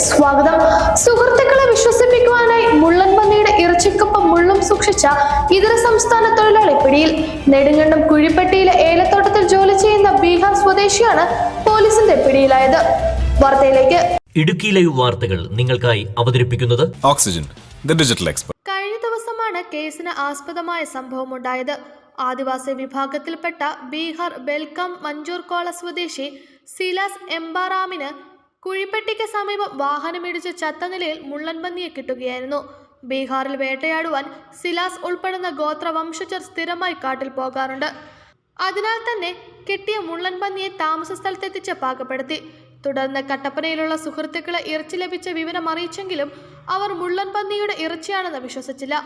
സ്വാഗതം. സുഹൃത്തുക്കളെ വിശ്വസിപ്പിക്കുവാനായി മുള്ളൻപന്നിയുടെ ഇറച്ചിക്കൊപ്പം മുള്ളും സൂക്ഷിച്ച ഇതര സംസ്ഥാന തൊഴിലാളി പിടിയിൽ. നെടുങ്കണ്ടം കുഴിപ്പെട്ടിയിലെ ഏലത്തോട്ടത്തിൽ ജോലി ചെയ്യുന്ന ബീഹാർ സ്വദേശിയാണ് പോലീസിന്റെ പിടിയിലായത്. വാർത്തയിലേക്ക്. ഇടുക്കി ലൈവ് വാർത്തകൾ നിങ്ങൾക്കായി അവതരിപ്പിക്കുന്നത് ഓക്സിജൻ, ദി ഡിജിറ്റൽ എക്സ്പെർട്ട്. കഴിഞ്ഞ ദിവസമാണ് കേസിന് ആസ്പദമായ സംഭവമുണ്ടായത്. ആദിവാസി വിഭാഗത്തിൽപ്പെട്ട ബീഹാർ ബെൽക്കാം മഞ്ചൂർക്കോള സ്വദേശി സിലാസ് എംബാറാമിന് കുഴിപ്പെട്ടിക്ക് സമീപം വാഹനമിടിച്ച് ചത്ത നിലയിൽ മുള്ളൻപന്നിയെ കിട്ടുകയായിരുന്നു. ബീഹാറിൽ വേട്ടയാടുവാൻ സിലാസ് ഉൾപ്പെടുന്ന ഗോത്രവംശജർ സ്ഥിരമായി കാട്ടിൽ പോകാറുണ്ട്. അതിനാൽ തന്നെ കിട്ടിയ മുള്ളൻപന്നിയെ താമസ സ്ഥലത്തെത്തിച്ച് പാകപ്പെടുത്തി. തുടർന്ന് കട്ടപ്പനയിലുള്ള സുഹൃത്തുക്കളെ ഇറച്ചി ലഭിച്ച വിവരം അറിയിച്ചെങ്കിലും അവർ മുള്ളൻപന്നിയുടെ ഇറച്ചിയാണെന്ന് വിശ്വസിച്ചില്ല.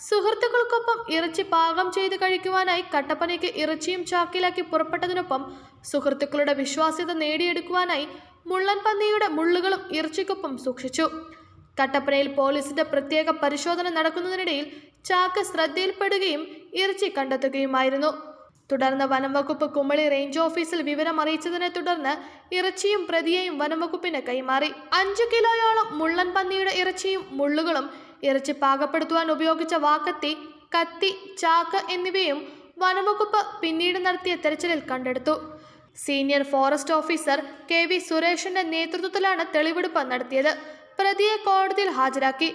സുഹൃത്തുക്കൾക്കൊപ്പം ഇറച്ചി പാകം ചെയ്ത് കഴിക്കുവാനായി കട്ടപ്പനയ്ക്ക് ഇറച്ചിയും ചാക്കിലാക്കി പുറപ്പെട്ടതിനൊപ്പം സുഹൃത്തുക്കളുടെ വിശ്വാസ്യത നേടിയെടുക്കുവാനായി മുള്ളൻപന്നിയുടെ മുള്ളുകളും ഇറച്ചിക്കൊപ്പം സൂക്ഷിച്ചു. കട്ടപ്പനയിൽ പോലീസിന്റെ പ്രത്യേക പരിശോധന നടക്കുന്നതിനിടയിൽ ചാക്ക് ശ്രദ്ധയിൽപ്പെടുകയും ഇറച്ചി കണ്ടെത്തുകയുമായിരുന്നു. തുടർന്ന് വനംവകുപ്പ് കുമളി റേഞ്ച് ഓഫീസിൽ വിവരം അറിയിച്ചതിനെ തുടർന്ന് ഇറച്ചിയും പ്രതിയെയും വനംവകുപ്പിന് കൈമാറി. 5 കിലോയോളം മുള്ളൻപന്നിയുടെ ഇറച്ചിയും മുള്ളുകളും ഇറച്ചി പാകപ്പെടുത്തുവാൻ ഉപയോഗിച്ച വാക്കത്തി, കത്തി, ചാക്ക് എന്നിവയും വനംവകുപ്പ് പിന്നീട് നടത്തിയ തെരച്ചിലിൽ കണ്ടെടുത്തു. സീനിയർ ഫോറസ്റ്റ് ഓഫീസർ KV സുരേഷിന്റെ നേതൃത്വത്തിലാണ് തെളിവെടുപ്പ് നടത്തിയത്. പ്രതിയെ കോടതിയിൽ ഹാജരാക്കി.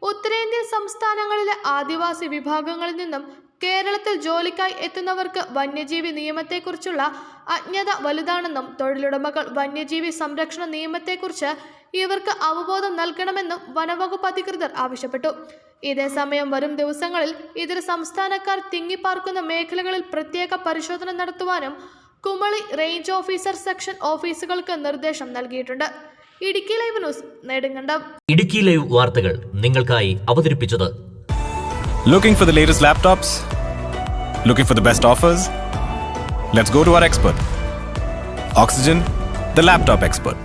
ഉത്തരേന്ത്യൻ സംസ്ഥാനങ്ങളിലെ ആദിവാസി വിഭാഗങ്ങളിൽ നിന്നും കേരളത്തിൽ ജോലിക്കായി എത്തുന്നവർക്ക് വന്യജീവി നിയമത്തെക്കുറിച്ചുള്ള അജ്ഞത വലുതാണെന്നും തൊഴിലുടമകൾ വന്യജീവി സംരക്ഷണ നിയമത്തെക്കുറിച്ച് ഇവർക്ക് അവബോധം നൽകണമെന്നും വനവകുപ്പ് അധികൃതർ ആവശ്യപ്പെട്ടു. ഇതേസമയം വരും ദിവസങ്ങളിൽ ഇതര സംസ്ഥാനക്കാർ തിങ്ങിപ്പാർക്കുന്ന മേഖലകളിൽ പ്രത്യേക പരിശോധന നടത്തുവാനും കുമളി റേഞ്ച് ഓഫീസർ സെക്ഷൻ ഓഫീസുകൾക്ക് നിർദ്ദേശം നൽകിയിട്ടുണ്ട്. Idukki live news, Nedumkandam. Idukki live വാർത്തകൾ നിങ്ങൾക്കായി അവതരിപ്പിച്ചത് Looking for the latest laptops? Looking for the best offers? Let's go to our expert. Oxygen, the laptop expert.